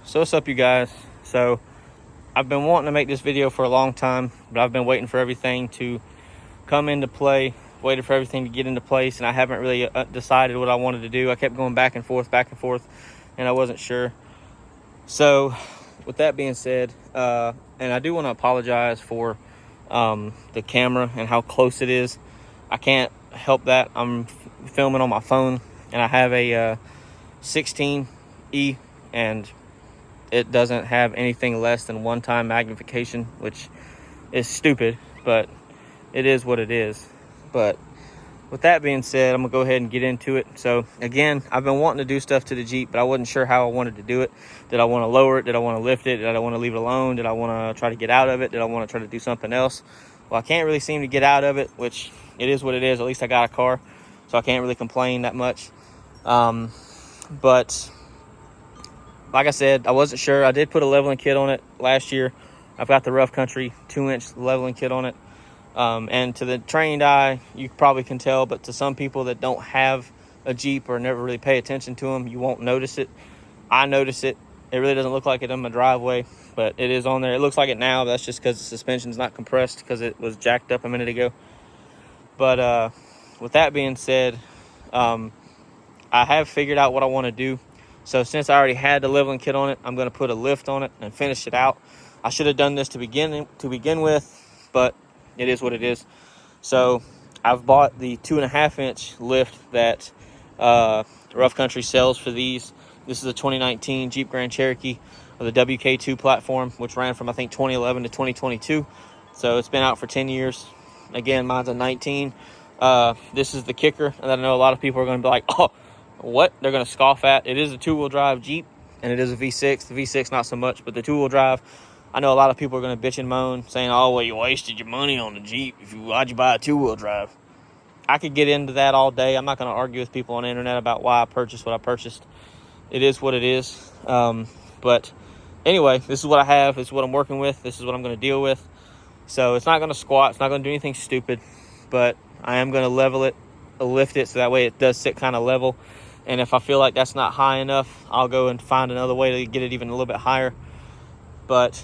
So what's up, you guys? So I've been wanting to make this video for a long time, but I've been waiting for everything to come into play, waited for everything to get into place, and I haven't really decided what I wanted to do. I kept going back and forth, and I wasn't sure. So with that being said, and I do want to apologize for the camera and how close it is. I can't help that. I'm filming on my phone, and I have a 16E, and it doesn't have anything less than one-time magnification, which is stupid, but it is what it is. But with that being said, I'm gonna go ahead and get into it. So again, I've been wanting to do stuff to the Jeep, but I wasn't sure how I wanted to do it. Did I want to lower it? Did I want to lift it? Did I want to leave it alone? Did I want to try to get out of it? Did I want to try to do something else? Well, I can't really seem to get out of it, which it is what it is. At least I got a car, so I can't really complain that much. But like I said, I wasn't sure. I did put a leveling kit on it last year. I've got the Rough Country 2-inch leveling kit on it. And to the trained eye, you probably can tell, but to some people that don't have a Jeep or never really pay attention to them, you won't notice it. I notice it. It really doesn't look like it in my driveway, but it is on there. It looks like it now. That's just because the suspension's not compressed because it was jacked up a minute ago. But with that being said, I have figured out what I want to do. So since I already had the leveling kit on it, I'm going to put a lift on it and finish it out. I should have done this to begin with, but it is what it is. So I've bought the 2.5-inch lift that Rough Country sells for these. This is a 2019 Jeep Grand Cherokee with a WK2 platform, which ran from I think 2011 to 2022. So it's been out for 10 years. Again, mine's a 19. This is the kicker, and I know a lot of people are going to be like, oh, what? They're going to scoff at. It is a 2-wheel drive Jeep, and it is a V6. The V6 not so much, but the 2-wheel drive, I know a lot of people are going to bitch and moan, saying, oh, well, you wasted your money on the Jeep. Why'd you buy a 2-wheel drive? I could get into that all day. I'm not going to argue with people on the internet about why I purchased what I purchased. It is what it is. But anyway, this is what I have. This is what I'm working with. This is what I'm going to deal with. So it's not going to squat. It's not going to do anything stupid, but I am going to level it, lift it, so that way it does sit kind of level. And if I feel like that's not high enough, I'll go and find another way to get it even a little bit higher. But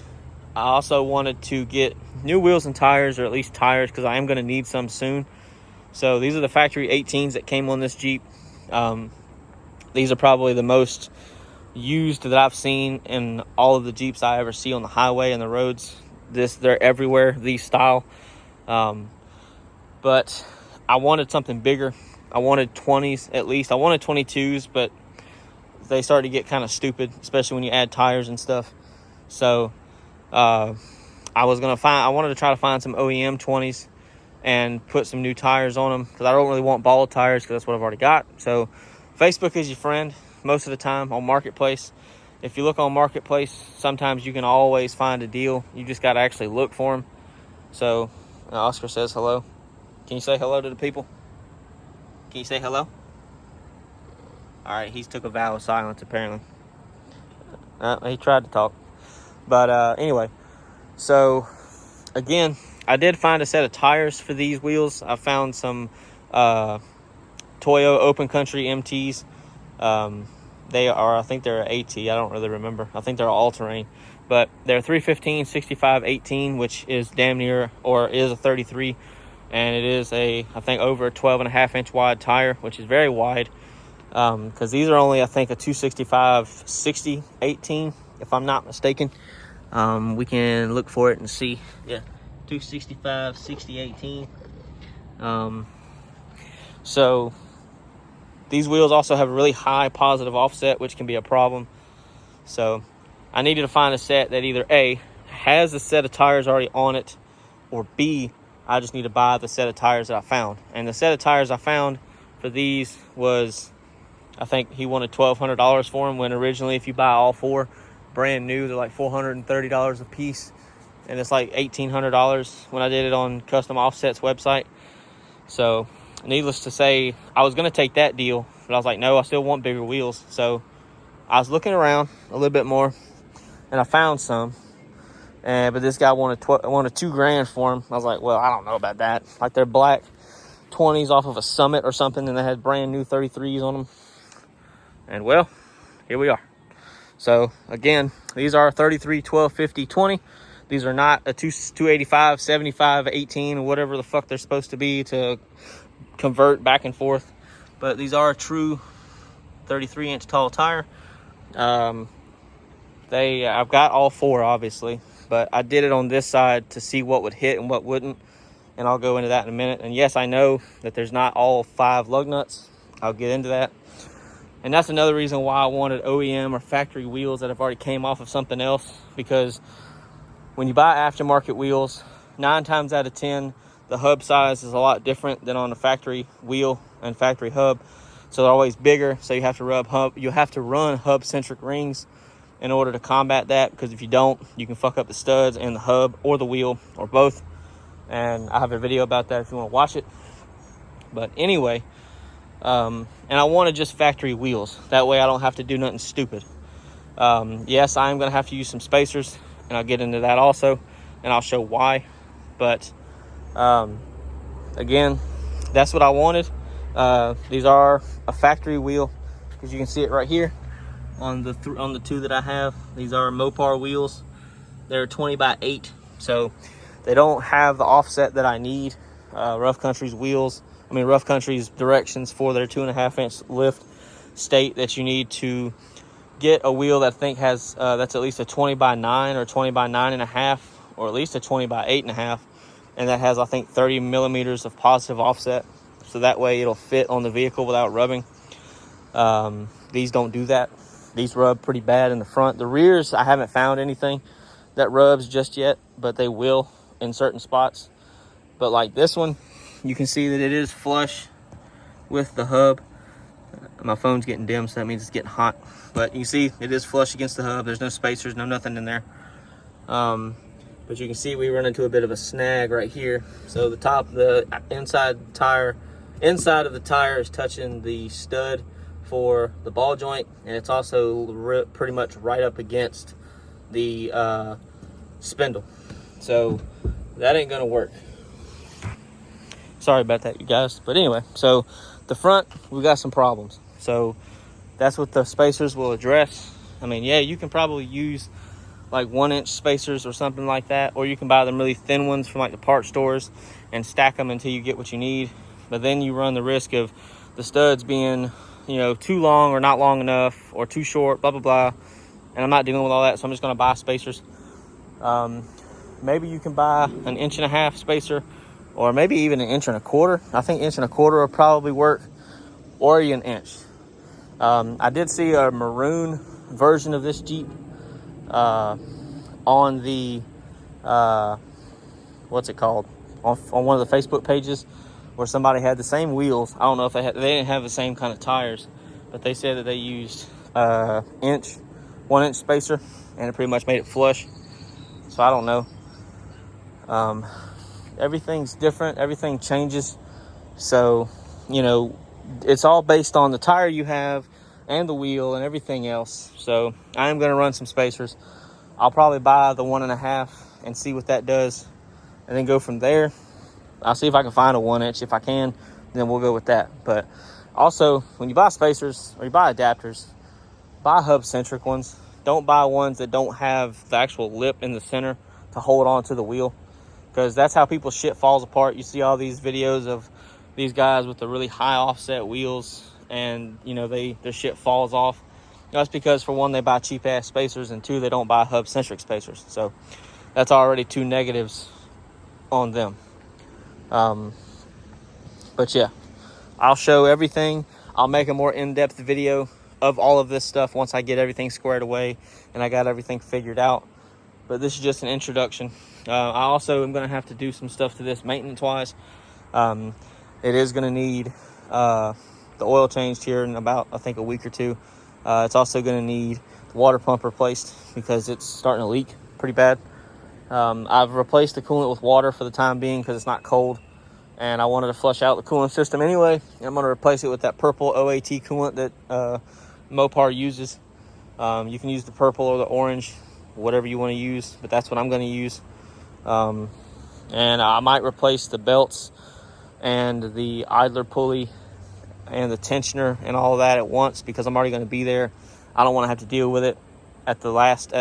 I also wanted to get new wheels and tires, or at least tires, because I am going to need some soon. So these are the factory 18s that came on this Jeep. These are probably the most used that I've seen in all of the Jeeps I ever see on the highway and the roads. They're everywhere, these style. But I wanted something bigger. I wanted 20s at least. I wanted 22s, but they started to get kind of stupid, especially when you add tires and stuff. So I wanted to try to find some OEM 20s and put some new tires on them, because I don't really want ball tires, because that's what I've already got. So Facebook is your friend most of the time on Marketplace. If you look on Marketplace, sometimes you can always find a deal. You just got to actually look for them. So Oscar says hello. Can you say hello to the people? Can you say hello? All right, he's took a vow of silence, apparently. He tried to talk. But anyway, so again, I did find a set of tires for these wheels. I found some Toyo Open Country MTs. I think they're an AT. I don't really remember. I think they're all-terrain. But they're 315 65 18, which is damn near, or is a 33. And it is I think over a 12.5-inch wide tire, which is very wide. Because these are only, I think, a 265 60 18, if I'm not mistaken. We can look for it and see. Yeah, 265 60 18. So these wheels also have a really high positive offset, which can be a problem. So I needed to find a set that either A, has a set of tires already on it, or B, I just need to buy the set of tires that I found. And the set of tires I found for these was, I think he wanted $1,200 for them, when originally, if you buy all four brand new, they're like $430 a piece. And it's like $1,800 when I did it on Custom Offset's website. So needless to say, I was going to take that deal, but I was like, no, I still want bigger wheels. So I was looking around a little bit more, and I found some. But this guy wanted $2,000 for them. I was like, well, I don't know about that. Like, they're black 20s off of a Summit or something, and they had brand new 33s on them. And well, here we are. So again, these are 33, 12, 50, 20. These are not a 285, 75, 18, or whatever the fuck they're supposed to be to convert back and forth. But these are a true 33-inch tall tire. I've got all four, obviously, but I did it on this side to see what would hit and what wouldn't, and I'll go into that in a minute. And yes, I know that there's not all 5 lug nuts. I'll get into that. And that's another reason why I wanted OEM or factory wheels that have already came off of something else, because when you buy aftermarket wheels, 9 times out of 10, the hub size is a lot different than on a factory wheel and factory hub. So they're always bigger. So you have to run hub-centric rings in order to combat that, because if you don't, you can fuck up the studs and the hub or the wheel or both. And I have a video about that if you want to watch it. But anyway, and I wanted just factory wheels. That way I don't have to do nothing stupid. Yes, I am going to have to use some spacers, and I'll get into that also, and I'll show why. But again, that's what I wanted. These are a factory wheel, because you can see it right here on the 2 that I have. These are Mopar wheels. They're 20 by 8, so they don't have the offset that I need. Rough Country's directions for their 2.5-inch lift state that you need to get a wheel that I think has that's at least a 20 by 9 or 20 by 9.5, or at least a 20 by 8.5, and that has, I think, 30 millimeters of positive offset, so that way it'll fit on the vehicle without rubbing. These don't do that. These rub pretty bad in the front. The rears, I haven't found anything that rubs just yet, but they will in certain spots. But like this one, you can see that it is flush with the hub. My phone's getting dim, so that means it's getting hot. But you can see it is flush against the hub. There's no spacers, no nothing in there. But you can see we run into a bit of a snag right here. So the inside of the tire is touching the stud for the ball joint, and it's also pretty much right up against the spindle. So that ain't gonna work. Sorry about that, you guys. But anyway, so the front, we got some problems. So that's what the spacers will address. I mean, yeah, you can probably use like 1-inch spacers or something like that, or you can buy them really thin ones from like the parts stores and stack them until you get what you need. But then you run the risk of the studs being, too long or not long enough, or too short, blah, blah, blah. And I'm not dealing with all that, so I'm just gonna buy spacers. Maybe you can buy an 1.5-inch spacer, or maybe even 1.25 inches. I think 1.25 inches will probably work, or an inch. I did see a maroon version of this Jeep on the what's it called, on one of the Facebook pages, where somebody had the same wheels. I don't know if they didn't have the same kind of tires, but they said that they used 1-inch spacer, and it pretty much made it flush. So I don't know. Everything's different. Everything changes. So, it's all based on the tire you have and the wheel and everything else. So I am going to run some spacers. I'll probably buy the 1.5 and see what that does, and then go from there. I'll see if I can find a 1-inch. If I can, then we'll go with that. But also, when you buy spacers or you buy adapters, buy hub-centric ones. Don't buy ones that don't have the actual lip in the center to hold on to the wheel, because that's how people's shit falls apart. You see all these videos of these guys with the really high offset wheels, and their shit falls off. That's because, for one, they buy cheap ass spacers, and 2, they don't buy hub-centric spacers. So that's already 2 negatives on them. But yeah, I'll show everything. I'll make a more in-depth video of all of this stuff once I get everything squared away and I got everything figured out. But this is just an introduction. I also am going to have to do some stuff to this maintenance-wise. It is going to need the oil changed here in about, I think, a week or 2. It's also going to need the water pump replaced, because it's starting to leak pretty bad. I've replaced the coolant with water for the time being, because it's not cold, and I wanted to flush out the coolant system anyway. I'm going to replace it with that purple OAT coolant that Mopar uses. You can use the purple or the orange, whatever you want to use, but that's what I'm going to use. And I might replace the belts and the idler pulley and the tensioner and all of that at once, because I'm already going to be there. I don't want to have to deal with it at the last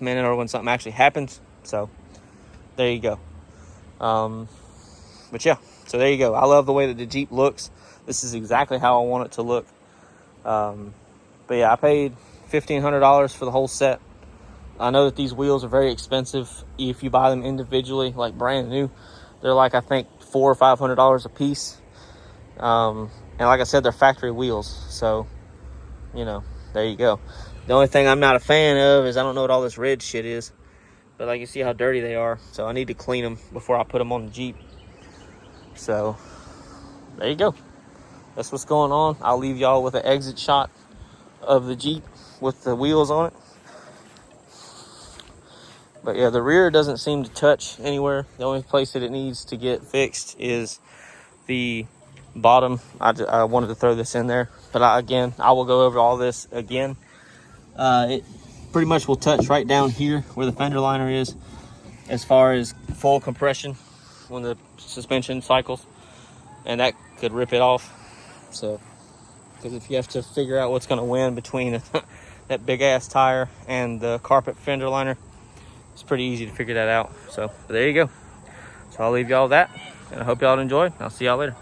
minute or when something actually happens. So there you go. But yeah, so there you go. I love the way that the Jeep looks. This is exactly how I want it to look. But yeah, I paid $1,500 for the whole set. I know that these wheels are very expensive if you buy them individually, like brand new. They're like, I think, $400 or $500 a piece. And like I said, they're factory wheels. So, you know, there you go. The only thing I'm not a fan of is I don't know what all this red shit is. But like, you see how dirty they are. So I need to clean them before I put them on the Jeep. So there you go. That's what's going on. I'll leave y'all with an exit shot of the Jeep with the wheels on it. But yeah, the rear doesn't seem to touch anywhere. The only place that it needs to get fixed is the bottom. I wanted to throw this in there, but again, I will go over all this again. It pretty much will touch right down here where the fender liner is, as far as full compression when the suspension cycles, and that could rip it off. So, because if you have to figure out what's going to win between that big ass tire and the carpet fender liner, it's pretty easy to figure that out. So there you go. So I'll leave y'all with that, and I hope y'all enjoy. I'll see y'all later.